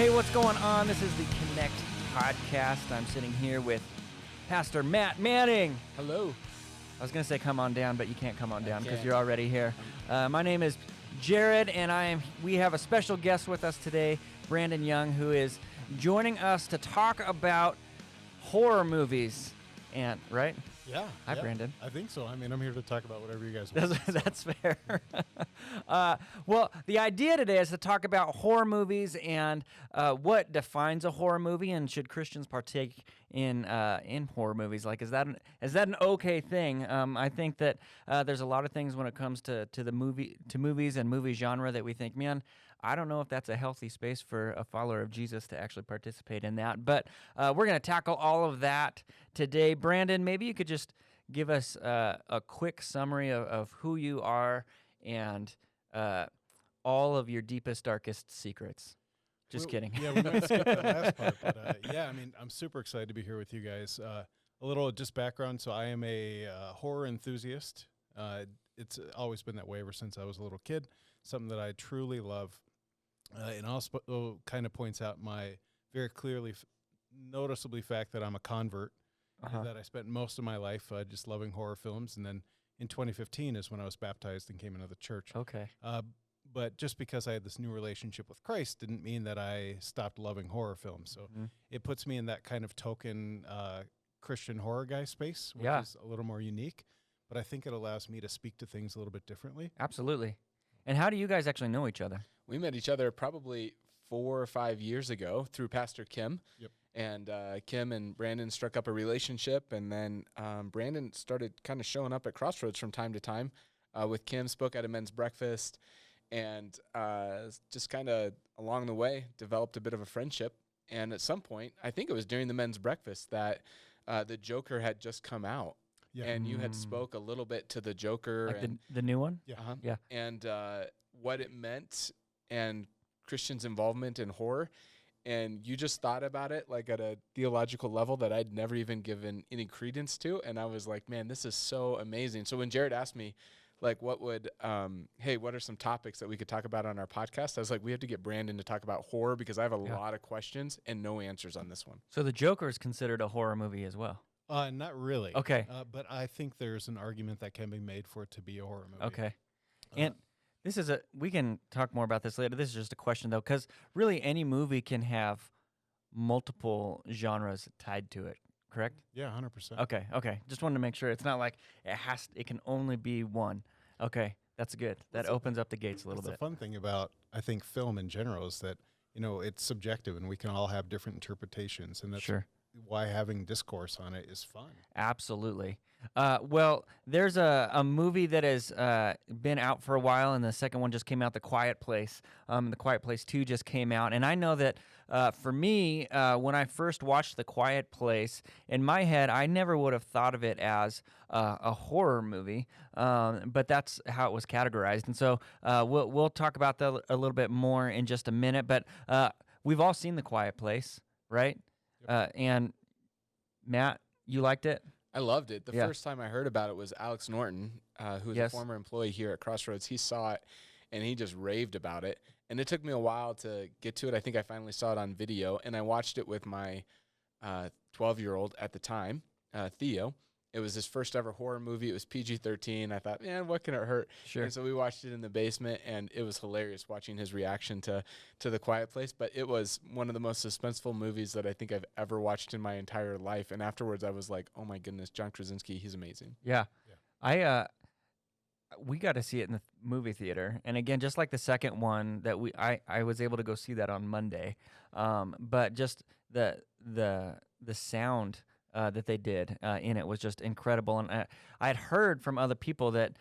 Hey, what's going on? This is the Connect podcast. I'm sitting here with Pastor Matt Manning. Hello. I was going to say come on down, but you can't come on down because you're already here. My name is Jared, and we have a special guest with us today, Brandon Young, who is joining us to talk about horror movies. And right? Yeah. Hi, Brandon. I think so. I mean, I'm here to talk about whatever you guys want. That's fair. Well, the idea today is to talk about horror movies and what defines a horror movie, and should Christians partake in horror movies? Like, is that an okay thing? I think that there's a lot of things when it comes to movies and movie genre that we think, man, I don't know if that's a healthy space for a follower of Jesus to actually participate in that. But we're going to tackle all of that today. Brandon, maybe you could just give us a quick summary of who you are and all of your deepest, darkest secrets. Just kidding. Yeah, we might skip the last part. But yeah, I mean, I'm super excited to be here with you guys. A little just background. So I am a horror enthusiast. It's always been that way ever since I was a little kid, something that I truly love. And also kind of points out my very clearly noticeably fact that I'm a convert, that I spent most of my life just loving horror films. And then in 2015 is when I was baptized and came into the church. Okay. But just because I had this new relationship with Christ didn't mean that I stopped loving horror films. So it puts me in that kind of token Christian horror guy space, which is a little more unique. But I think it allows me to speak to things a little bit differently. Absolutely. And how do you guys actually know each other? We met each other probably 4 or 5 years ago through Pastor Kim. Yep. And Kim and Brandon struck up a relationship, and then Brandon started kind of showing up at Crossroads from time to time with Kim, spoke at a men's breakfast, and just kind of along the way developed a bit of a friendship. And at some point, I think it was during the men's breakfast, that the Joker had just come out. Yeah. And you had spoke a little bit to the Joker. Like and the new one? Yeah. Yeah. And what it meant and Christians' involvement in horror. And you just thought about it like at a theological level that I'd never even given any credence to. And I was like, man, this is so amazing. So when Jared asked me, like, what are some topics that we could talk about on our podcast? I was like, we have to get Brandon to talk about horror because I have a lot of questions and no answers on this one. So the Joker is considered a horror movie as well? Not really. Okay. But I think there's an argument that can be made for it to be a horror movie. Okay. And this is we can talk more about this later. This is just a question, though, because really any movie can have multiple genres tied to it, correct? Yeah, 100%. Okay. Just wanted to make sure. It's not like it can only be one. Okay, that's good. That opens up the gates a little bit. The fun thing about, I think, film in general is that, it's subjective and we can all have different interpretations. And that's why having discourse on it is fun. Absolutely. Well, there's a movie that has been out for a while, and the second one just came out, The Quiet Place. The Quiet Place 2 just came out, and I know that for me, when I first watched The Quiet Place, in my head, I never would have thought of it as a horror movie, but that's how it was categorized. And so we'll talk about that a little bit more in just a minute, but we've all seen The Quiet Place, right? Yep. And Matt, you liked it? I loved it. The first time I heard about it was Alex Norton, who's a former employee here at Crossroads. He saw it, and he just raved about it. And it took me a while to get to it. I think I finally saw it on video, and I watched it with my 12-year-old at the time, Theo. It was his first ever horror movie. It was PG-13. I thought, man, what can it hurt? Sure. And so we watched it in the basement, and it was hilarious watching his reaction to The Quiet Place. But it was one of the most suspenseful movies that I think I've ever watched in my entire life. And afterwards, I was like, oh, my goodness, John Krasinski, he's amazing. Yeah. We got to see it in the movie theater. And again, just like the second one, that I was able to go see that on Monday. But just the sound that they did in it was just incredible. And I had heard from other people that,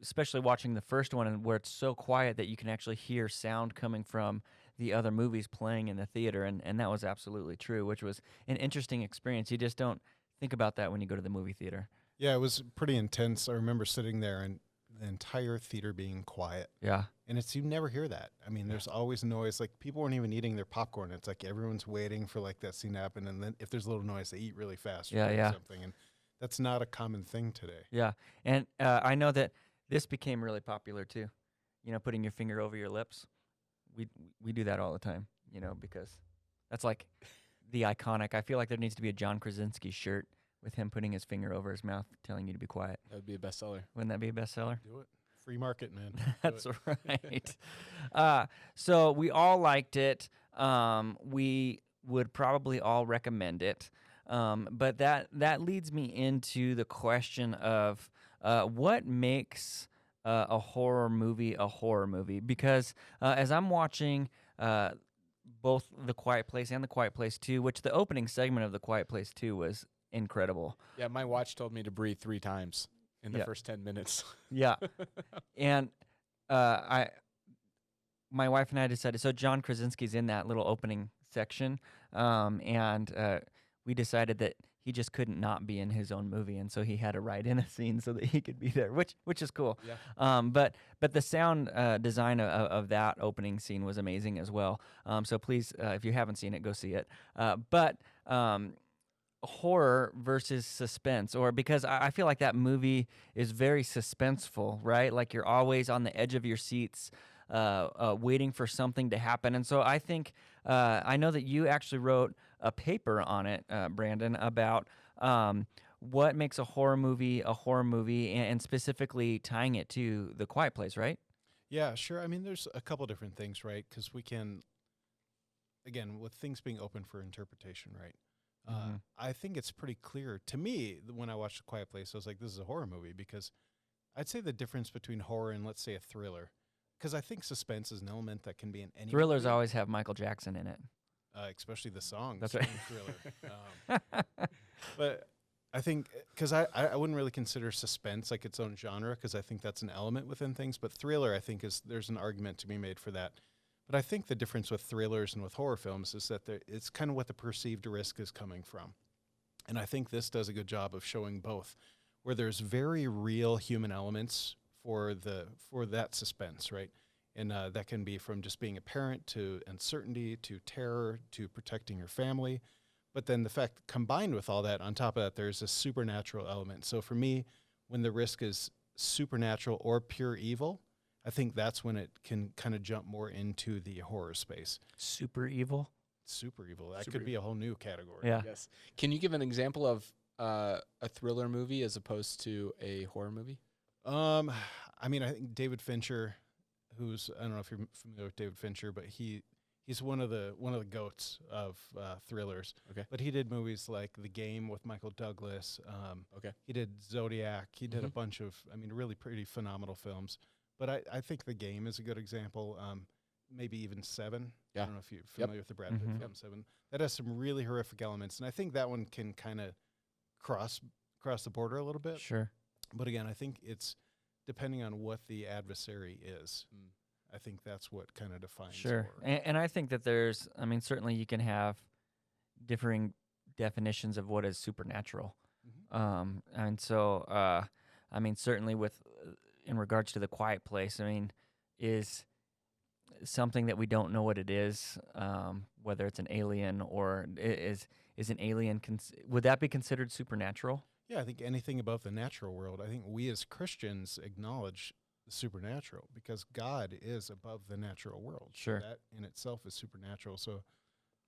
especially watching the first one, and where it's so quiet that you can actually hear sound coming from the other movies playing in the theater, and that was absolutely true, which was an interesting experience. You just don't think about that when you go to the movie theater. Yeah, it was pretty intense. I remember sitting there and the entire theater being quiet. Yeah. And you never hear that. I mean, there's always noise. Like, people weren't even eating their popcorn. It's like everyone's waiting for like that scene to happen. And then if there's a little noise, they eat really fast. Or something. And that's not a common thing today. Yeah. And I know that this became really popular too. Putting your finger over your lips. We do that all the time. because that's like the iconic. I feel like there needs to be a John Krasinski shirt with him putting his finger over his mouth, telling you to be quiet. That would be a bestseller. Wouldn't that be a bestseller? Do it. Free market, man. That's right. So we all liked it. We would probably all recommend it. But that leads me into the question of what makes a horror movie a horror movie? Because as I'm watching both The Quiet Place and The Quiet Place 2, which the opening segment of The Quiet Place 2 was incredible. Yeah, my watch told me to breathe 3 times in the first 10 minutes. Yeah. And my wife and I decided, so John Krasinski's in that little opening section, and we decided that he just couldn't not be in his own movie, and so he had to write in a scene so that he could be there, which is cool. Yeah. But the sound design of that opening scene was amazing as well. So please, if you haven't seen it, go see it. But horror versus suspense, or because I feel like that movie is very suspenseful, right? Like you're always on the edge of your seats, waiting for something to happen. And so I think I know that you actually wrote a paper on it, Brandon, about what makes a horror movie, and specifically tying it to The Quiet Place, right? Yeah, sure. I mean, there's a couple different things, right? Because we can, again, with things being open for interpretation, right? I think it's pretty clear to me when I watched A Quiet Place, I was like, this is a horror movie, because I'd say the difference between horror and, let's say, a thriller, because I think suspense is an element that can be in any Thrillers movie, always have Michael Jackson in it. especially the songs. That's right. in Thriller. But I think, because I wouldn't really consider suspense like its own genre, because I think that's an element within things, but thriller, I think, there's an argument to be made for that. But I think the difference with thrillers and with horror films is that it's kind of what the perceived risk is coming from. And I think this does a good job of showing both, where there's very real human elements for that suspense, right? And that can be from just being a parent to uncertainty to terror to protecting your family. But then the fact, combined with all that, on top of that, there's a supernatural element. So for me, when the risk is supernatural or pure evil, I think that's when it can kind of jump more into the horror space. Super evil? Super evil. That could be a whole new category. Yeah. Yes. Can you give an example of a thriller movie as opposed to a horror movie? I mean, I think David Fincher, I don't know if you're familiar with David Fincher, but he's one of the goats of thrillers. Okay. But he did movies like The Game with Michael Douglas. Okay. He did Zodiac. He did a bunch of, really pretty phenomenal films. But I think The Game is a good example. Maybe even Seven. Yeah. I don't know if you're familiar with the Brad Pitt film Seven. That has some really horrific elements, and I think that one can kind of cross the border a little bit. Sure. But again, I think it's depending on what the adversary is. I think that's what kind of defines Sure. horror. And I think that there's, certainly you can have differing definitions of what is supernatural. And so, certainly with, in regards to The Quiet Place, is something that we don't know what it is, whether it's an alien or is an alien, would that be considered supernatural? Yeah, I think anything above the natural world, I think we as Christians acknowledge the supernatural because God is above the natural world. Sure. That in itself is supernatural. So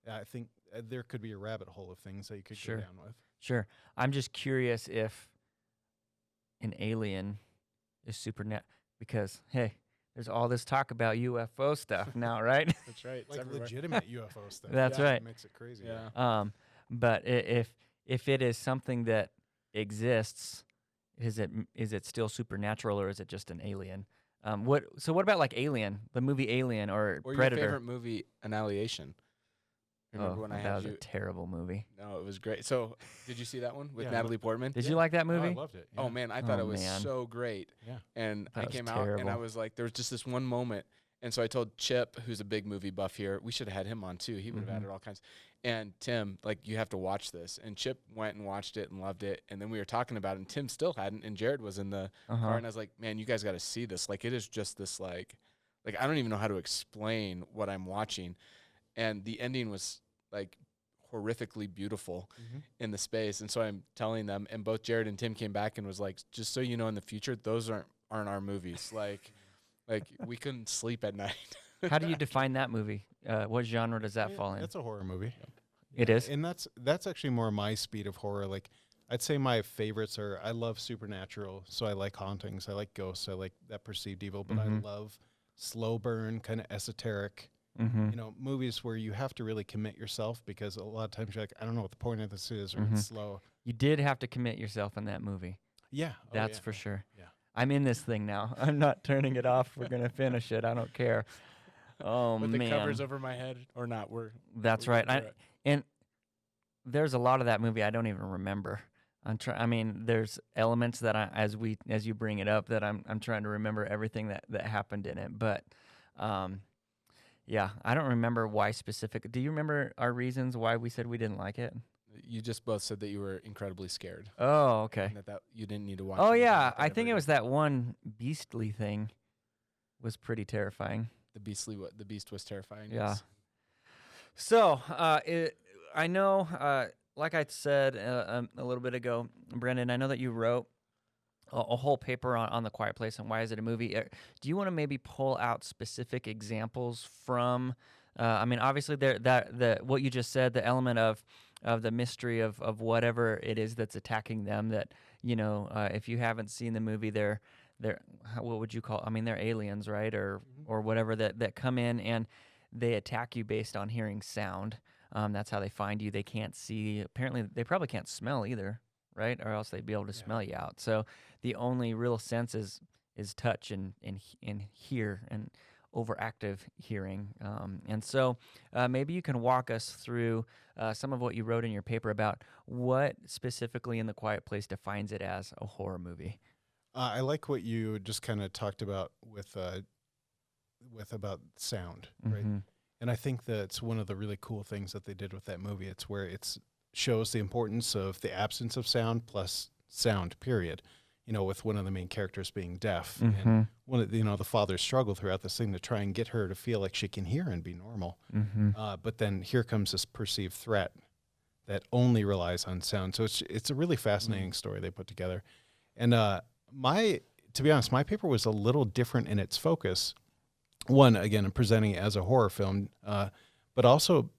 I think there could be a rabbit hole of things that you could Sure. go down with. Sure. I'm just curious if an alien is supernatural, because, hey, there's all this talk about UFO stuff now, right? That's right. It's Like everywhere. legitimate UFO stuff. That's right. It makes it crazy. Yeah. But if it is something that exists, is it still supernatural, or is it just an alien? What about like Alien, the movie Alien, or Predator? Your favorite movie, Annihilation? Remember when I that had was you? a terrible movie. No, it was great. So, did you see that one with Yeah, Natalie Portman? Did you like that Oh, I movie? loved it. Oh yeah. man, I thought Oh, it was man. so great. Yeah. And That I was came out and I terrible. was like, there was just this one moment. And so I told Chip, who's a big movie buff here, we should have had him on too. He would have added all kinds. And Tim, like, you have to watch this. And Chip went and watched it and loved it. And then we were talking about it, and Tim still hadn't. And Jared was in the car, and I was like, man, you guys got to see this. Like, it is just this, like I don't even know how to explain what I'm watching. And the ending was, like, horrifically beautiful in the space. And so I'm telling them, and both Jared and Tim came back and was like, just so you know, in the future, those aren't our movies. Like we couldn't sleep at night. How do you define that movie? What genre does that fall in? It's a horror movie. It is? And that's actually more my speed of horror. Like, I'd say my favorites are, I love supernatural, so I like hauntings, I like ghosts, I like that perceived evil, but I love slow burn, kind of esoteric, movies where you have to really commit yourself, because a lot of times you're like, I don't know what the point of this is, or it's slow. You did have to commit yourself in that movie. Yeah. That's for sure. Yeah. I'm in this thing now. I'm not turning it off. We're going to finish it. I don't care. Oh, With man. the covers over my head or not. That's right. And there's a lot of that movie I don't even remember. I mean, there's elements that as you bring it up, that I'm trying to remember everything that happened in it. But yeah, I don't remember why specific. Do you remember our reasons why we said we didn't like it? You just both said that you were incredibly scared. Oh, okay. And that you didn't need to watch. Oh anything yeah, like that I think ever it was that one beastly thing was pretty terrifying. The beast was terrifying. Yeah. Yes. So I know, like I said a little bit ago, Brendan, I know that you wrote a whole paper on The Quiet Place and why is it a movie. Do you want to maybe pull out specific examples from? I mean, obviously, what you just said, the element of the mystery of whatever it is that's attacking them. That if you haven't seen the movie, they're what would you call? I mean, they're aliens, right? Or whatever that come in and they attack you based on hearing sound. That's how they find you. They can't see. Apparently, they probably can't smell either, right? Or else they'd be able to smell you out. So the only real sense is touch and hear and overactive hearing. And so maybe you can walk us through some of what you wrote in your paper about what specifically in The Quiet Place defines it as a horror movie. I like what you just kind of talked about with about sound, right? And I think that's one of the really cool things that they did with that movie. It's where it shows the importance of the absence of sound plus sound, period. With one of the main characters being deaf. And one of the father's struggle throughout this thing to try and get her to feel like she can hear and be normal. But then here comes this perceived threat that only relies on sound. So it's a really fascinating story they put together. And to be honest, my paper was a little different in its focus. One, again, presenting it as a horror film, but also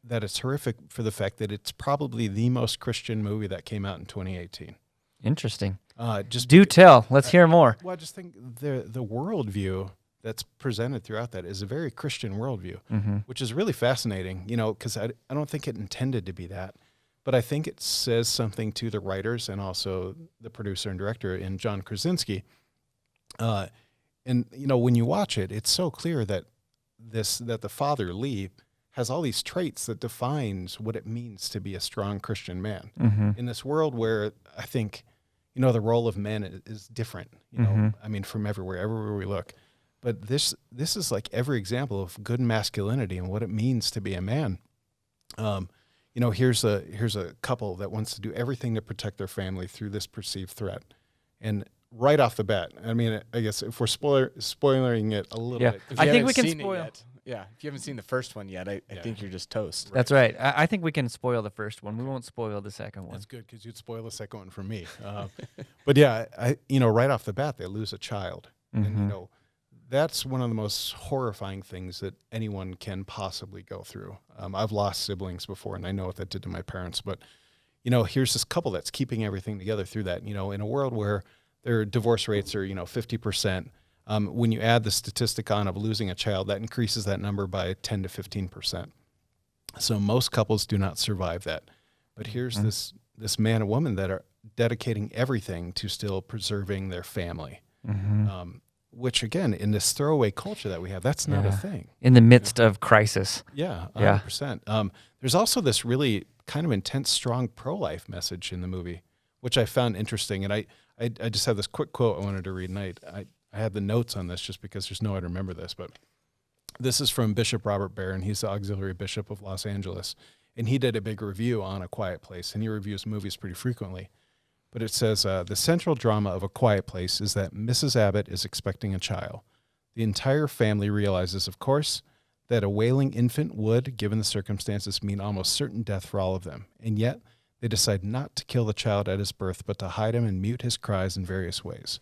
that it's horrific for the fact that it's probably the most Christian movie that came out in 2018. Interesting. Just do tell. Let's hear more. Well, I just think the worldview that's presented throughout that is a very Christian worldview, which is really fascinating, because I don't think it intended to be that. But I think it says something to the writers and also the producer and director in John Krasinski. And when you watch it, it's so clear that the father, Lee, has all these traits that defines what it means to be a strong Christian man. In this world where I think, the role of men is different, I mean, from everywhere we look. But this is like every example of good masculinity and what it means to be a man. Here's a couple that wants to do everything to protect their family through this perceived threat. And right off the bat, I mean, I guess if we're spoiling it a little bit. I think we can spoil it. Yeah, if you haven't seen the first one yet, I think you're just toast. That's right. I think we can spoil the first one. We won't spoil the second one. That's good because you'd spoil the second one for me. But yeah, right off the bat, they lose a child, and that's one of the most horrifying things that anyone can possibly go through. I've lost siblings before, and I know what that did to my parents. But here's this couple that's keeping everything together through that. In a world where their divorce rates are 50%. When you add the statistic on of losing a child, that increases that number by 10 to 15%. So most couples do not survive that. But here's this man and woman that are dedicating everything to still preserving their family, which, again, in this throwaway culture that we have, that's not a thing. In the midst of crisis. Yeah, 100%. There's also this really kind of intense, strong pro-life message in the movie, which I found interesting. And I just have this quick quote I wanted to read, and I had the notes on this just because there's no way to remember this, but this is from Bishop Robert Barron. He's the auxiliary bishop of Los Angeles, and he did a big review on A Quiet Place, and he reviews movies pretty frequently. But it says, the central drama of A Quiet Place is that Mrs. Abbott is expecting a child. The entire family realizes, of course, that a wailing infant would, given the circumstances, mean almost certain death for all of them, and yet they decide not to kill the child at his birth, but to hide him and mute his cries in various ways.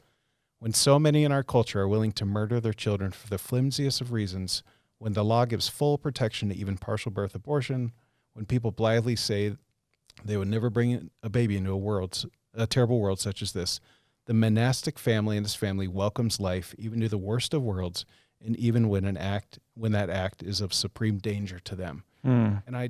When so many in our culture are willing to murder their children for the flimsiest of reasons, when the law gives full protection to even partial birth abortion, when people blithely say they would never bring a baby into a terrible world such as this, the monastic family and his family welcomes life even to the worst of worlds, and even when that act is of supreme danger to them. And I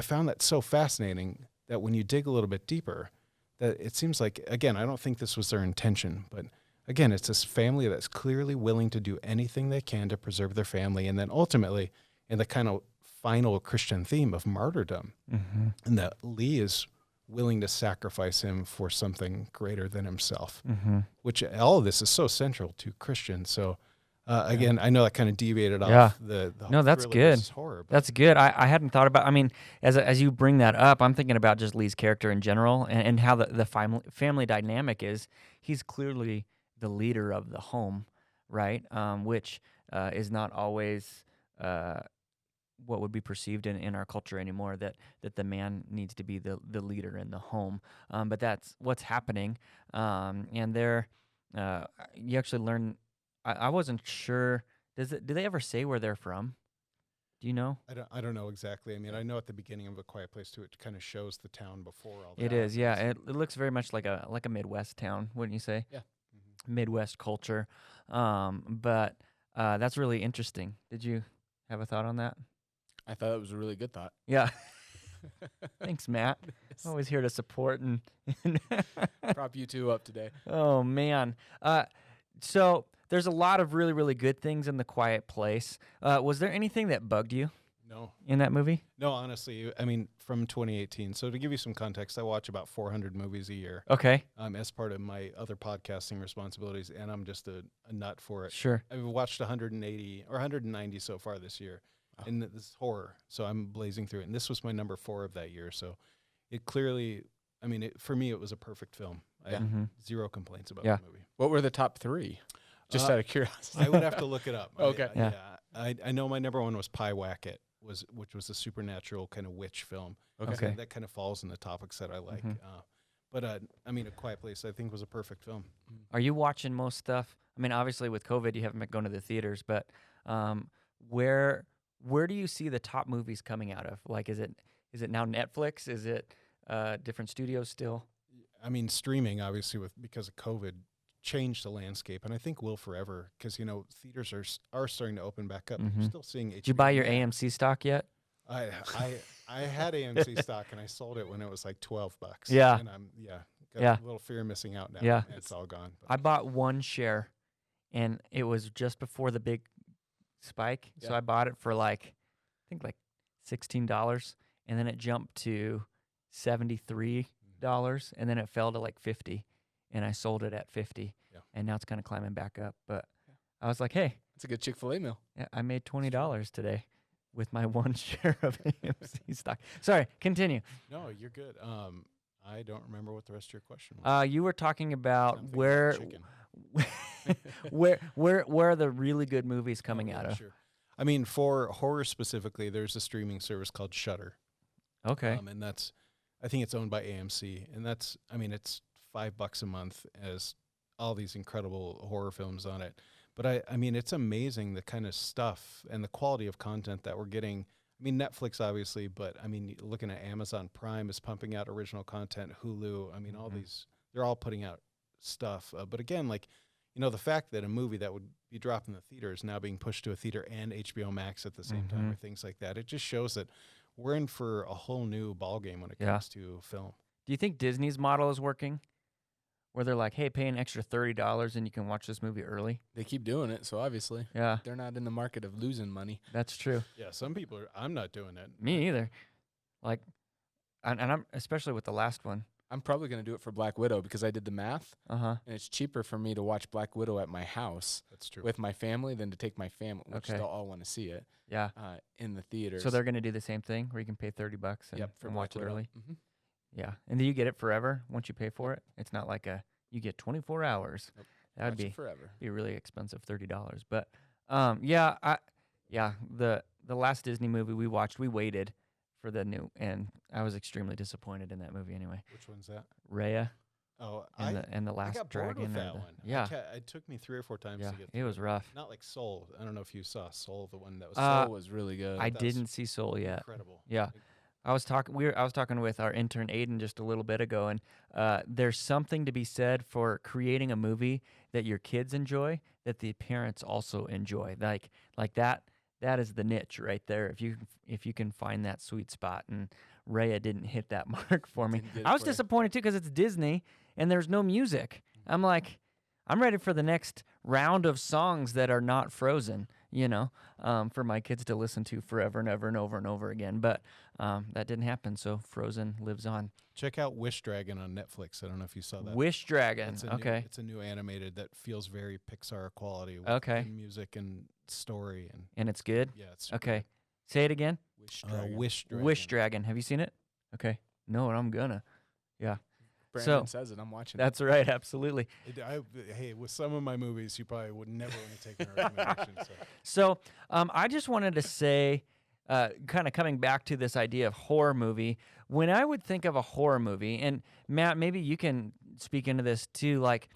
found that so fascinating that when you dig a little bit deeper, that it seems like, again, I don't think this was their intention, but again, it's this family that's clearly willing to do anything they can to preserve their family. And then ultimately, in the kind of final Christian theme of martyrdom, and that Lee is willing to sacrifice him for something greater than himself, which all of this is so central to Christians. So again, I know that kind of deviated off the No, that's thrill of good. this horror. But That's good. I hadn't thought about. I mean, as you bring that up, I'm thinking about just Lee's character in general, and how the family dynamic is. He's clearly the leader of the home, right? Which is not always what would be perceived in our culture anymore. That the man needs to be the leader in the home. But that's what's happening. And there, you actually learn. I wasn't sure. Do they ever say where they're from? Do you know? I don't know exactly. I mean, I know at the beginning of A Quiet Place too, it kind of shows the town before all that. It is, yeah. It looks very much like a Midwest town, wouldn't you say? Yeah. Midwest culture. But that's really interesting. Did you have a thought on that? I thought it was a really good thought. Yeah. Thanks, Matt. Always here to support and Prop you two up today. Oh man. So there's a lot of really, really good things in The Quiet Place. Was there anything that bugged you No. in that movie? No, honestly, I mean, from 2018. So to give you some context, I watch about 400 movies a year Okay. as part of my other podcasting responsibilities, and I'm just a nut for it. Sure. I've watched 180 or 190 so far this year, and this is horror, so I'm blazing through it. And this was my number 4 of that year, so it clearly, I mean, for me, it was a perfect film. I have zero complaints about the movie. What were the top 3? Just out of curiosity. I would have to look it up. Okay. I know my number 1 was Pie Wacket, which was a supernatural kind of witch film. Okay. So that kind of falls in the topics that I like. But I mean, A Quiet Place, I think, was a perfect film. Are you watching most stuff? I mean, obviously with COVID, you haven't been going to the theaters, but where do you see the top movies coming out of? Like, is it now Netflix? Is it different studios still? I mean, streaming, obviously, because of COVID, changed the landscape, and I think will forever, because theaters are starting to open back up. You're still seeing. Did you buy your AMC stock yet? I had AMC stock, and I sold it when it was like $12. Yeah. And I'm got a little fear of missing out now. Yeah. It's all gone. I bought 1 share, and it was just before the big spike, so I bought it for I think $16, and then it jumped to $73, and then it fell to $50. And I sold it at 50, and now it's kind of climbing back up. But I was like, hey. It's a good Chick-fil-A meal. Yeah, I made $20 today with my 1 share of AMC stock. Sorry, continue. No, you're good. I don't remember what the rest of your question was. You were talking about Something where, about where are the really good movies coming out of? Sure. I mean, for horror specifically, there's a streaming service called Shudder. Okay. And I think it's owned by AMC, and it's $5 a month as all these incredible horror films on it. But I mean, it's amazing the kind of stuff and the quality of content that we're getting. I mean, Netflix obviously, but I mean, looking at Amazon Prime is pumping out original content, Hulu. I mean, all these, they're all putting out stuff. But again, the fact that a movie that would be dropped in the theater is now being pushed to a theater and HBO Max at the same time, or things like that. It just shows that we're in for a whole new ballgame when it comes to film. Do you think Disney's model is working? Where they're like, hey, pay an extra $30 and you can watch this movie early? They keep doing it, so obviously they're not in the market of losing money. That's true. Yeah, some people are. I'm not doing it. Me either. And I'm especially with the last one. I'm probably going to do it for Black Widow because I did the math, and it's cheaper for me to watch Black Widow at my house with my family than to take my family, which they'll all want to see it. Yeah. In the theaters. So they're going to do the same thing where you can pay $30 and watch it early. Yeah. And do you get it forever once you pay for it? It's not like you get 24 hours. Nope. That would be forever. Be really expensive, $30. But the last Disney movie we watched, we waited for the new, and I was extremely disappointed in that movie anyway. Which one's that? Raya. Oh, and the I Last got bored Dragon. with or that the- one. Yeah, It took me 3 or 4 times yeah, to get it through was rough. Not like Soul. I don't know if you saw Soul, the one that was Soul was really good. I that was didn't see Soul yet. incredible. Yeah. I was talking with our intern Aiden just a little bit ago, and there's something to be said for creating a movie that your kids enjoy, that the parents also enjoy. Like that is the niche right there. If you can find that sweet spot, and Raya didn't hit that mark for me. Didn't get it I was for you. disappointed too because it's Disney and there's no music. I'm like, I'm ready for the next round of songs that are not Frozen, for my kids to listen to forever and ever and over and over again. But that didn't happen, so Frozen lives on. Check out Wish Dragon on Netflix. I don't know if you saw that. Wish Dragon, It's okay. It's a new animated that feels very Pixar quality. With Okay. in music and story And it's good? yeah, it's Okay. Say it again. Wish Wish Dragon. Wish Dragon. Have you seen it? Okay. No, I'm gonna. Yeah. Brandon So, says it. I'm watching. That's right, absolutely. Hey, with some of my movies, you probably would never want to take my recommendation. So. So I just wanted to say, kind of coming back to this idea of horror movie, when I would think of a horror movie, and Matt, maybe you can speak into this too, like,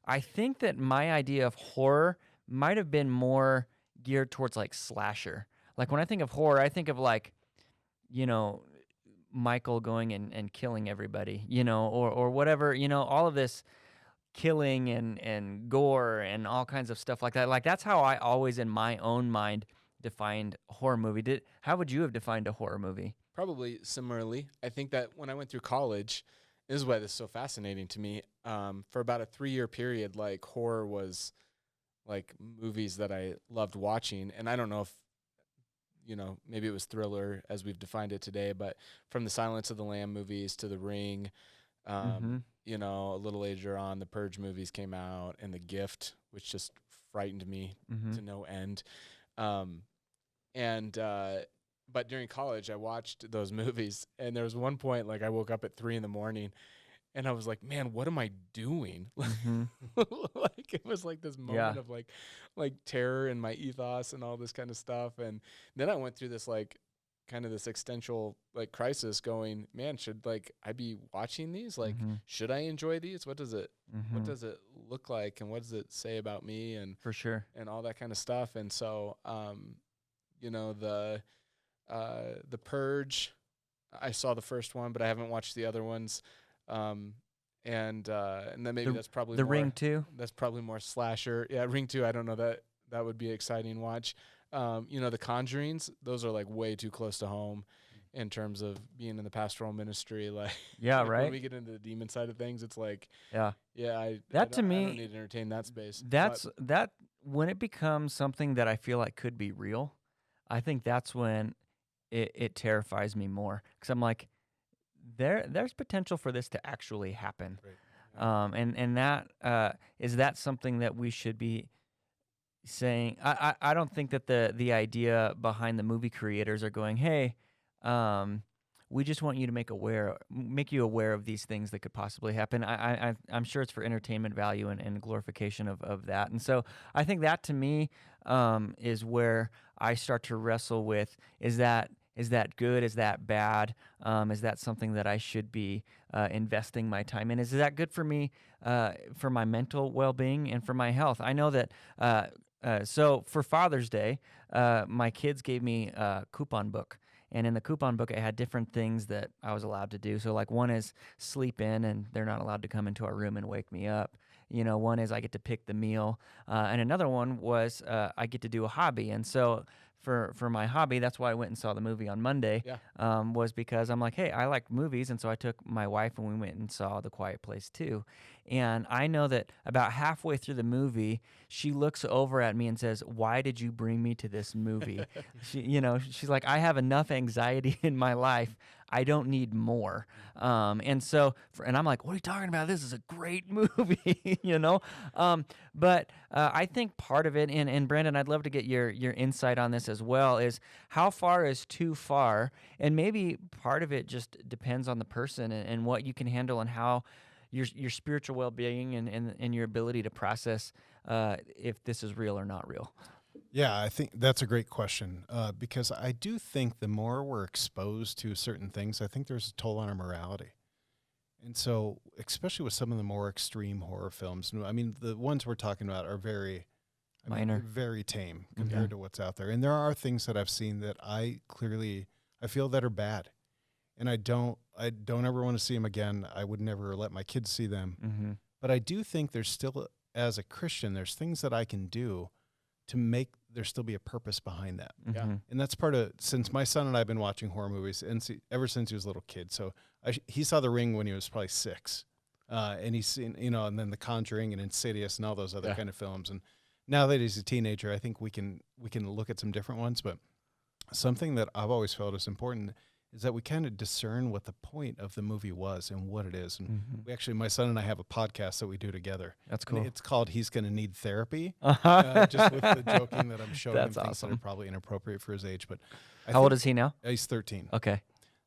I think that my idea of horror might have been more geared towards like slasher. Like when I think of horror, I think of like, Michael going and killing everybody, or whatever, all of this killing and gore and all kinds of stuff like that. Like that's how I always in my own mind defined horror movie. How would you have defined a horror movie? Probably similarly. I think that when I went through college, this is why this is so fascinating to me. For about a 3-year period, like horror was like movies that I loved watching. And I don't know if, maybe it was thriller as we've defined it today, but from the Silence of the Lamb movies to The Ring, a little later on, the Purge movies came out, and The Gift, which just frightened me to no end. But during college, I watched those movies, and there was one point, like I woke up at 3 a.m, and I was like, man, what am I doing? Like it was like this moment of like terror in my ethos and all this kind of stuff. And then I went through this like kind of this existential like crisis going, man, should like I be watching these? Like, should I enjoy these? What does it look like? And what does it say about me? And for sure. And all that kind of stuff. And so, the Purge, I saw the first one, but I haven't watched the other ones. And then maybe that's probably the more, Ring 2. That's probably more slasher. Yeah, Ring 2. I don't know that would be an exciting watch. The Conjurings, those are like way too close to home in terms of being in the pastoral ministry. Like, right. When we get into the demon side of things, it's like, I don't need to entertain that space. That when it becomes something that I feel like could be real, I think that's when it terrifies me more, because I'm like, there's potential for this to actually happen. Right. And that is that something that we should be saying. I don't think that the idea behind the movie creators are going, hey, we just want you to make you aware of these things that could possibly happen. I'm sure it's for entertainment value and glorification of that. And so I think that to me is where I start to wrestle with, is that good? Is that bad? Is that something that I should be investing my time in? Is that good for me, for my mental well-being and for my health? I know that, so for Father's Day, my kids gave me a coupon book. And in the coupon book, it had different things that I was allowed to do. So like one is sleep in, and they're not allowed to come into our room and wake me up. One is I get to pick the meal. And another one was I get to do a hobby. And so for my hobby, that's why I went and saw the movie on Monday, was because I'm like, hey, I like movies. And so I took my wife and we went and saw The Quiet Place 2. And I know that about halfway through the movie, she looks over at me and says, why did you bring me to this movie? She's like, I have enough anxiety in my life. I don't need more. And I'm like, what are you talking about? This is a great movie, But I think part of it, and Brandon, I'd love to get your insight on this as well, is how far is too far? And maybe part of it just depends on the person and what you can handle and how your spiritual well-being and your ability to process if this is real or not real. Yeah, I think that's a great question, because I do think the more we're exposed to certain things, I think there's a toll on our morality. And so, especially with some of the more extreme horror films, I mean, the ones we're talking about are very Minor. they're very tame compared to what's out there. And there are things that I've seen that I feel that are bad, and I don't ever want to see them again. I would never let my kids see them. Mm-hmm. But I do think there's still, as a Christian, there's things that I can do to make there still be a purpose behind that. Mm-hmm. And that's part of, since my son and I have been watching horror movies ever since he was a little kid. So he saw The Ring when he was probably 6. And he's seen, and then The Conjuring and Insidious and all those other kind of films. And now that he's a teenager, I think we can look at some different ones. But something that I've always felt is important is that we kind of discern what the point of the movie was and what it is. And we actually, my son and I have a podcast that we do together. That's cool. And it's called He's Gonna Need Therapy. Uh-huh. Just with the joking that I'm showing him That's things that are awesome. probably inappropriate for his age. But How old is he now? He's 13. Okay.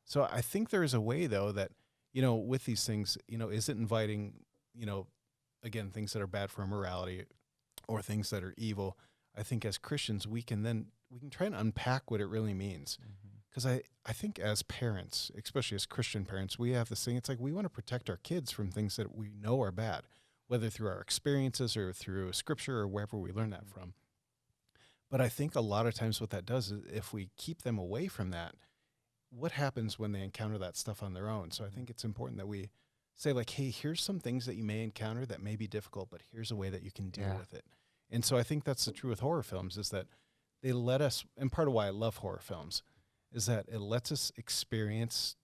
So I think there is a way, though, that, with these things, is it inviting, again, things that are bad for morality or things that are evil. I think as Christians, we can try and unpack what it really means. Because I think as parents, especially as Christian parents, we have this thing. It's like we want to protect our kids from things that we know are bad, whether through our experiences or through scripture or wherever we learn that from. But I think a lot of times what that does is if we keep them away from that, what happens when they encounter that stuff on their own? So I think it's important that we say, like, hey, here's some things that you may encounter that may be difficult, but here's a way that you can deal with it. And so I think that's the truth with horror films, is that they let us, and part of why I love horror films, is that it lets us experience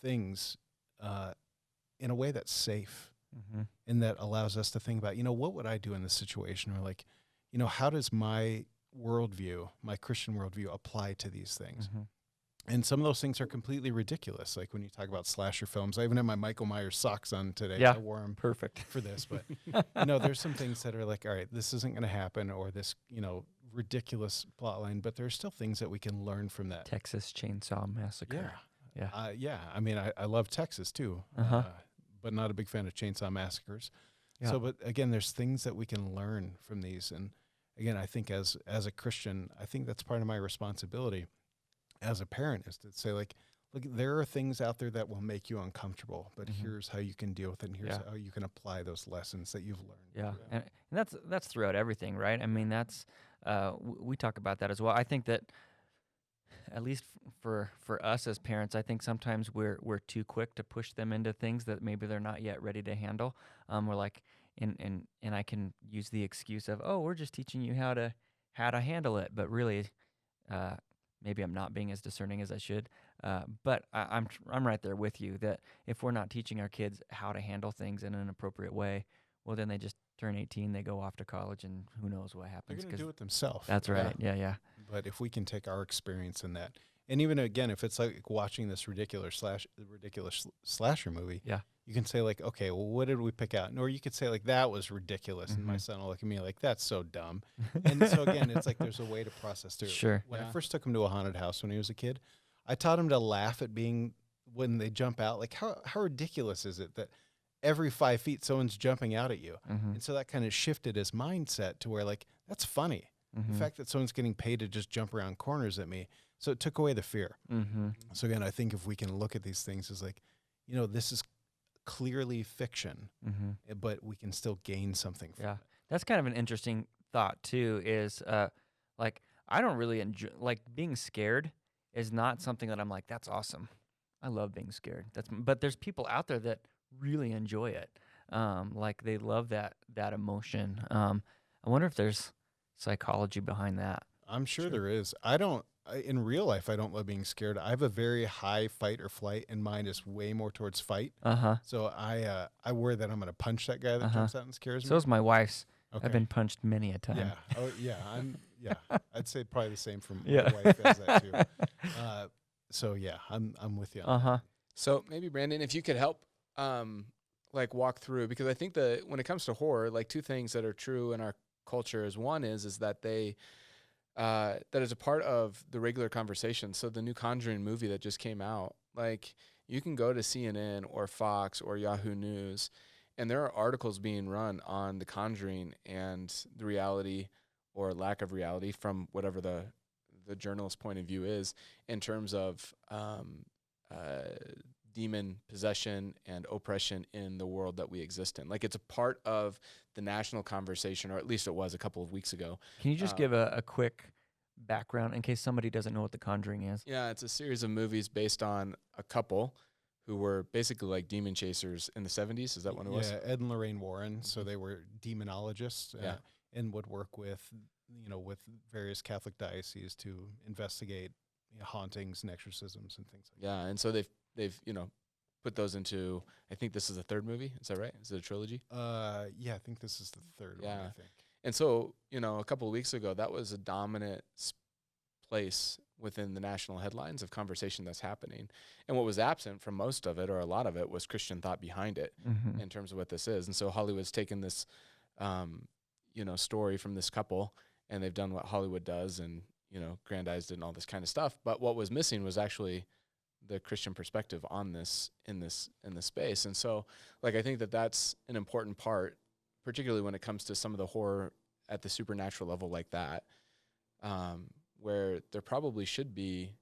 things in a way that's safe and that allows us to think about, what would I do in this situation? Or like, how does my worldview, my Christian worldview, apply to these things? And some of those things are completely ridiculous. Like when you talk about slasher films, I even have my Michael Myers socks on today. Yeah, I wore them perfect for this. But, there's some things that are like, all right, this isn't going to happen, or this, ridiculous plot line. But there's still things that we can learn from that. Texas Chainsaw Massacre. Yeah. I mean, I love Texas too, but not a big fan of Chainsaw Massacres. Yeah. So, but again, there's things that we can learn from these. And again, I think as a Christian, I think that's part of my responsibility as a parent, is to say, like, look, there are things out there that will make you uncomfortable, but here's how you can deal with it, and here's how you can apply those lessons that you've learned. Yeah. And that's throughout everything, right? I mean, that's we talk about that as well. I think that at least for us as parents, I think sometimes we're too quick to push them into things that maybe they're not yet ready to handle. We're like, and I can use the excuse of, oh, we're just teaching you how to handle it, but really, maybe I'm not being as discerning as I should. But I'm right there with you, that if we're not teaching our kids how to handle things in an appropriate way, well, then they just turn 18, they go off to college, and who knows what happens. They're going to do it themselves. That's right. Yeah. But if we can take our experience in that, and even again, if it's like watching this ridiculous slasher movie, you can say, like, okay, well, what did we pick out? Or you could say, like, that was ridiculous, and my son will look at me like, that's so dumb. And so again, it's like there's a way to process through. Sure. When I first took him to a haunted house when he was a kid, I taught him to laugh at when they jump out. Like, how ridiculous is it that every 5 feet someone's jumping out at you? And so that kind of shifted his mindset to where, like, that's funny. The fact that someone's getting paid to just jump around corners at me. So it took away the fear. So again, I think if we can look at these things as like, this is clearly fiction, but we can still gain something from it. That's kind of an interesting thought too, is like, I don't really enjoy, like, being scared is not something that I'm like, that's awesome. I love being scared. But there's people out there that really enjoy it. Like, they love that emotion. I wonder if there's psychology behind that. I'm sure there is. In real life, I don't love being scared. I have a very high fight or flight, and mine is way more towards fight. So I worry that I'm going to punch that guy that jumps out and scares me. So is my wife's. Okay. I've been punched many a time. I'd say probably the same from my wife as that too. So yeah, I'm with you. So maybe Brandon, if you could help, like, walk through, because I think that when it comes to horror, like, two things that are true in our culture is, one is that that is a part of the regular conversation. So the new Conjuring movie that just came out, like, you can go to CNN or Fox or Yahoo News, and there are articles being run on the Conjuring and the reality or lack of reality from whatever the journalist's point of view is, in terms of demon possession and oppression in the world that we exist in. Like, it's a part of the national conversation, or at least it was a couple of weeks ago. Can you just give a quick background in case somebody doesn't know what The Conjuring is? Yeah, it's a series of movies based on a couple who were basically like demon chasers in the 70s. Is that what it was? Yeah, Ed and Lorraine Warren. So they were demonologists and would work with, with various Catholic dioceses to investigate hauntings and exorcisms and things like that. Yeah, and so they've put those into, I think this is the third movie. Is that right? Is it a trilogy? Yeah, I think this is the third one, I think. And so, a couple of weeks ago, that was a dominant place within the national headlines of conversation that's happening. And what was absent from most of it, or a lot of it, was Christian thought behind it in terms of what this is. And so Hollywood's taken this, story from this couple, and they've done what Hollywood does and, grandized it and all this kind of stuff. But what was missing was actually the Christian perspective on this in this space. And so, like, I think that that's an important part, particularly when it comes to some of the horror at the supernatural level like that, where there probably should be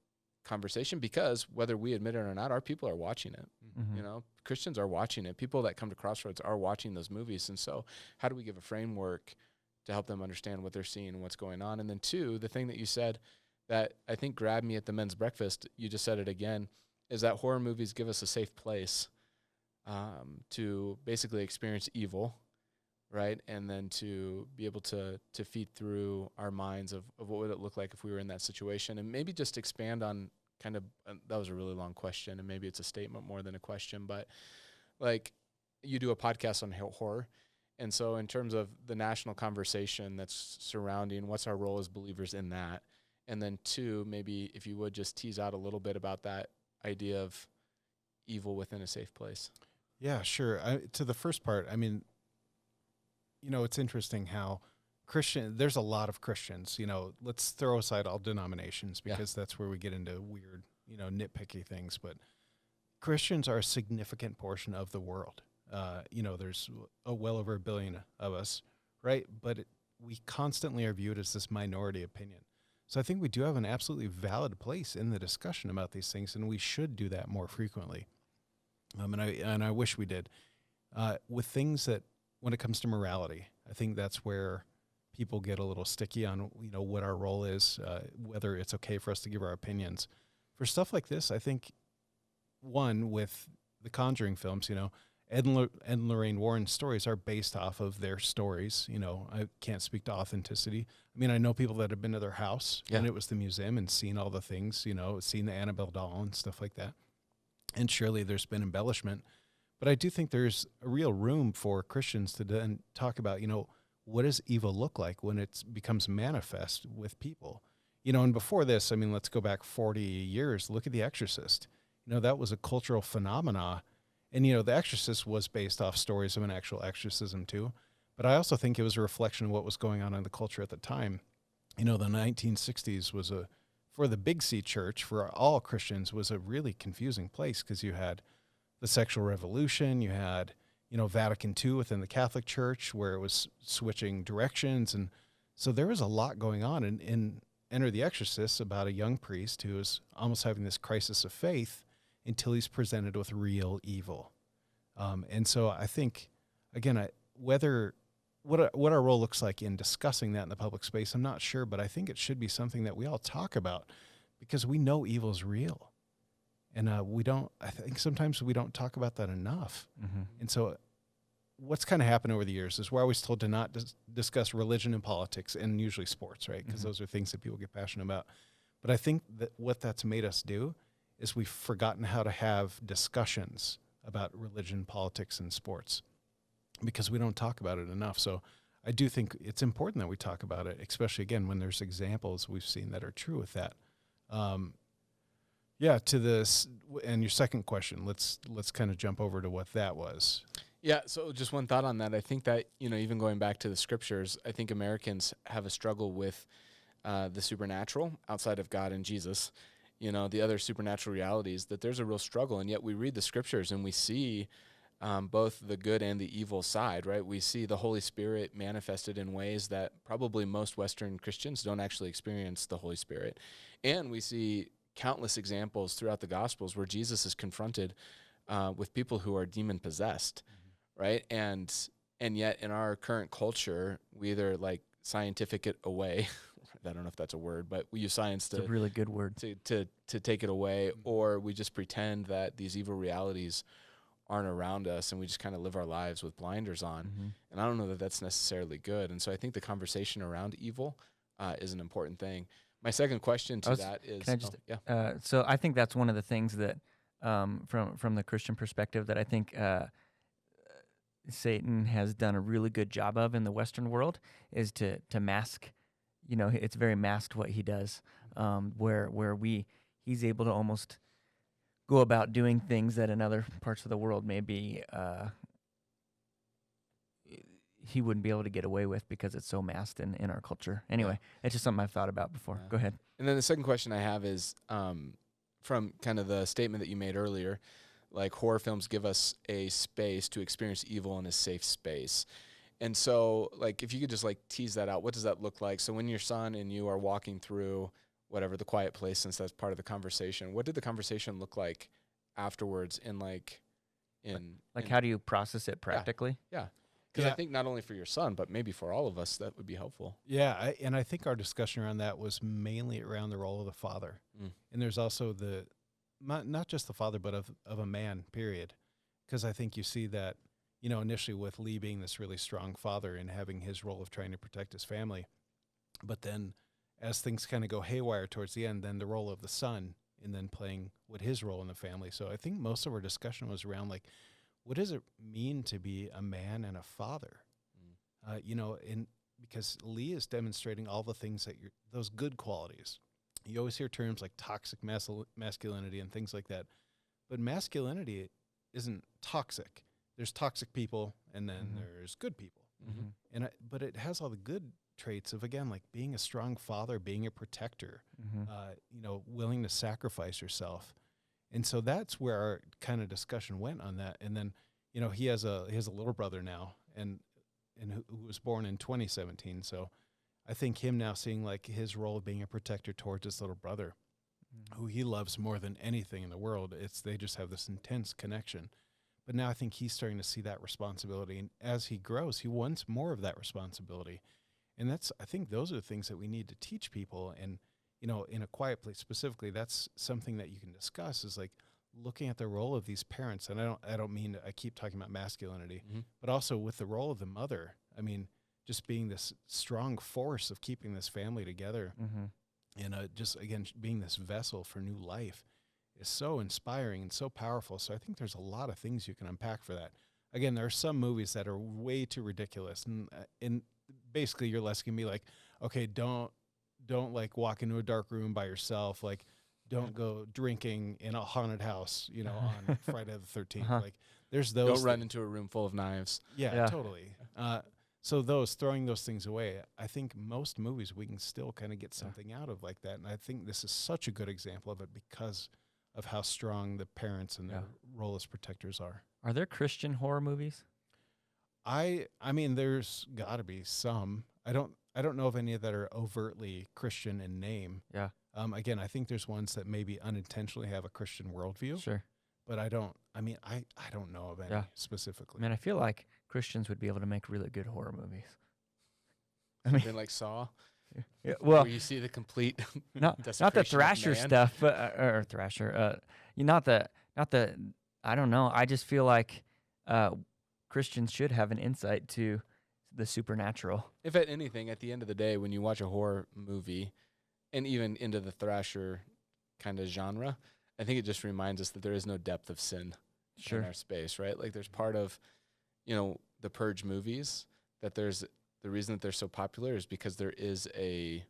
conversation, because whether we admit it or not, our people are watching it. Christians are watching it. People that come to Crossroads are watching those movies. And so how do we give a framework to help them understand what they're seeing and what's going on? And then two, the thing that you said that I think grabbed me at the men's breakfast, you just said it again, is that horror movies give us a safe place to basically experience evil, right? And then to be able to feed through our minds of what would it look like if we were in that situation. And maybe just expand on kind of, that was a really long question, and maybe it's a statement more than a question, but like, you do a podcast on horror. And so in terms of the national conversation that's surrounding what's our role as believers in that, and then two, maybe if you would just tease out a little bit about that idea of evil within a safe place. Yeah, sure. To the first part, I mean, it's interesting how there's a lot of Christians, let's throw aside all denominations, because that's where we get into weird, nitpicky things. But Christians are a significant portion of the world. There's well over 1 billion of us, right? But we constantly are viewed as this minority opinion. So I think we do have an absolutely valid place in the discussion about these things, and we should do that more frequently. And I wish we did. With things that, when it comes to morality, I think that's where people get a little sticky on, what our role is, whether it's okay for us to give our opinions. For stuff like this, I think, one, with the Conjuring films, Ed and Lorraine Warren's stories are based off of their stories. I can't speak to authenticity. I mean, I know people that have been to their house when it was the museum and seen all the things, seen the Annabelle doll and stuff like that. And surely there's been embellishment. But I do think there's a real room for Christians to then talk about, what does evil look like when it becomes manifest with people? And before this, I mean, let's go back 40 years. Look at The Exorcist. That was a cultural phenomena. And, The Exorcist was based off stories of an actual exorcism too. But I also think it was a reflection of what was going on in the culture at the time. The 1960s was for the Big C church, for all Christians, was a really confusing place, because you had the sexual revolution, you had, Vatican II within the Catholic Church, where it was switching directions. And so there was a lot going on in Enter the Exorcist, about a young priest who is almost having this crisis of faith until he's presented with real evil. And so I think, again, what our role looks like in discussing that in the public space, I'm not sure, but I think it should be something that we all talk about, because we know evil is real. And I think sometimes we don't talk about that enough. Mm-hmm. And so what's kind of happened over the years is we're always told to not discuss religion and politics, and usually sports, right? Because those are things that people get passionate about. But I think that what that's made us do is we've forgotten how to have discussions about religion, politics, and sports, because we don't talk about it enough. So I do think it's important that we talk about it, especially, again, when there's examples we've seen that are true with that. To this, and your second question, let's kind of jump over to what that was. Yeah, so just one thought on that. I think that, even going back to the scriptures, I think Americans have a struggle with the supernatural outside of God and Jesus, the other supernatural realities, that there's a real struggle. And yet we read the scriptures and we see both the good and the evil side, right? We see the Holy Spirit manifested in ways that probably most Western Christians don't actually experience the Holy Spirit. And we see countless examples throughout the Gospels where Jesus is confronted with people who are demon possessed, right? And yet in our current culture, we either like scientific it away. I don't know if that's a word, but we use science It's a really good word. to take it away, or we just pretend that these evil realities aren't around us, and we just kind of live our lives with blinders on. And I don't know that that's necessarily good. And so I think the conversation around evil is an important thing. My second question to that is, can I just, so I think that's one of the things that, from the Christian perspective, that I think Satan has done a really good job of in the Western world is to mask. You know, it's very masked what he does, where he's able to almost go about doing things that in other parts of the world maybe he wouldn't be able to get away with because it's so masked in our culture. Anyway, it's just something I've thought about before. Go ahead. And then the second question I have is from kind of the statement that you made earlier, like horror films give us a space to experience evil in a safe space. And so, like, if you could just, like, tease that out, what does that look like? So when your son and you are walking through whatever, the quiet place, since that's part of the conversation, what did the conversation look like afterwards in, like, how do you process it practically? Yeah. Because I think not only for your son, but maybe for all of us, that would be helpful. Yeah, and I think our discussion around that was mainly around the role of the father. And there's also not just the father, but of a man, period. Because I think you see that, you know, initially with Lee being this really strong father and having his role of trying to protect his family. But then as things kind of go haywire towards the end, then the role of the son and then playing what his role in the family. So I think most of our discussion was around, like, what does it mean to be a man and a father? You know, because Lee is demonstrating all the things that those good qualities. You always hear terms like toxic masculinity and things like that. But masculinity isn't toxic. There's toxic people, and then there's good people. But it has all the good traits of, again, like being a strong father, being a protector, you know, willing to sacrifice yourself. And so that's where our kind of discussion went on that. And then, you know, he has a little brother now, and who was born in 2017. So I think him now seeing, like, his role of being a protector towards his little brother, who he loves more than anything in the world. They just have this intense connection. But now I think he's starting to see that responsibility. And as he grows, he wants more of that responsibility. And I think those are the things that we need to teach people. And, you know, in A Quiet Place specifically, that's something that you can discuss, is like looking at the role of these parents. And I don't mean I keep talking about masculinity, but also with the role of the mother. I mean, just being this strong force of keeping this family together and just, again, being this vessel for new life is so inspiring and so powerful. So I think there's a lot of things you can unpack for that. Again, there are some movies that are way too ridiculous, and basically you're less gonna be like, okay, don't like walk into a dark room by yourself, like don't go drinking in a haunted house, you know, on Friday the 13th. Like there's those. Don't run into a room full of knives. Yeah. Totally. So throwing those things away, I think most movies we can still kind of get something out of like that, and I think this is such a good example of it because of how strong the parents and their role as protectors are. Are there Christian horror movies? I mean, there's got to be some. I don't know of any that are overtly Christian in name. Yeah. Again, I think there's ones that maybe unintentionally have a Christian worldview. Sure. But I don't know of any specifically. I mean, I feel like Christians would be able to make really good horror movies. I mean, like Saw. Yeah, well, where you see the complete not the Thrasher stuff, but or Thrasher. Not the. I don't know. I just feel like Christians should have an insight to the supernatural. If at anything, at the end of the day, when you watch a horror movie, and even into the Thrasher kind of genre, I think it just reminds us that there is no depth of sin in our space, right? Like there's part of, you know, the Purge movies that there's. The reason that they're so popular is because there is a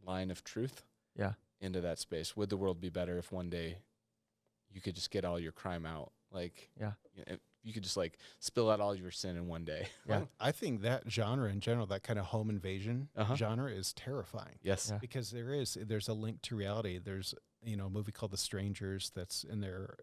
line of truth into that space. Would the world be better if one day you could just get all your crime out? Like, you could just like spill out all your sin in one day. Yeah. I think that genre in general, that kind of home invasion genre is terrifying. Yes. Yeah. Because there's a link to reality. There's, you know, a movie called The Strangers that's in there.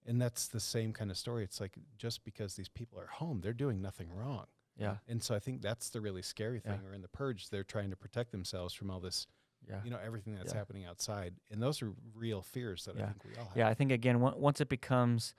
And that's the same kind of story. It's like, just because these people are home, they're doing nothing wrong. Yeah. And so I think that's the really scary thing. Or in The Purge, they're trying to protect themselves from all this Yeah. everything that's Yeah. happening outside. And those are real fears that I think we all have. Yeah, I think again, once it becomes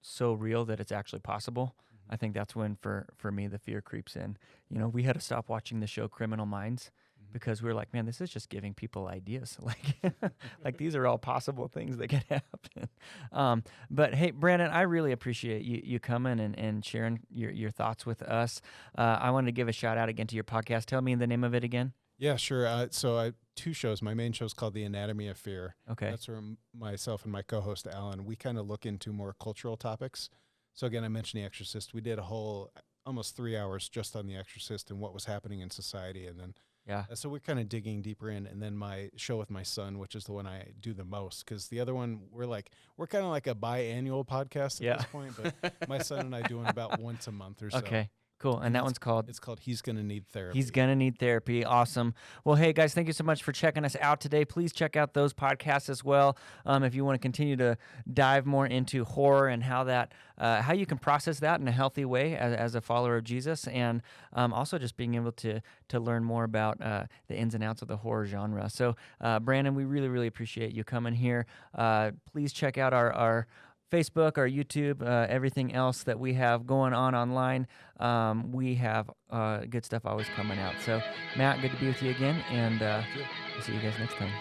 so real that it's actually possible, Mhm. I think that's when, for me, the fear creeps in. We had to stop watching the show Criminal Minds Mhm. because we were like, man, this is just giving people ideas. Like these are all possible things that could happen. But hey, Brandon, I really appreciate you coming and sharing your thoughts with us. I wanted to give a shout out again to your podcast. Tell me the name of it again. Yeah, sure. So I 2 shows. My main show is called The Anatomy of Fear. Okay. That's where myself and my co-host Alan, we kind of look into more cultural topics. So again, I mentioned The Exorcist. We did a whole almost 3 hours just on The Exorcist and what was happening in society, and then so we're kind of digging deeper in. And then my show with my son, which is the one I do the most, because the other one we're kind of like a biannual podcast at this point. But my son and I do it about once a month or so. Okay. Cool. And that one's called? It's called He's Gonna Need Therapy. He's Gonna Need Therapy. Awesome. Well, hey, guys, thank you so much for checking us out today. Please check out those podcasts as well if you want to continue to dive more into horror and how you can process that in a healthy way as a follower of Jesus, and also just being able to learn more about the ins and outs of the horror genre. So, Brandon, we really, really appreciate you coming here. Please check out our Facebook, our YouTube, everything else that we have going on online. We have good stuff always coming out. So, Matt, good to be with you again, and we'll see you guys next time.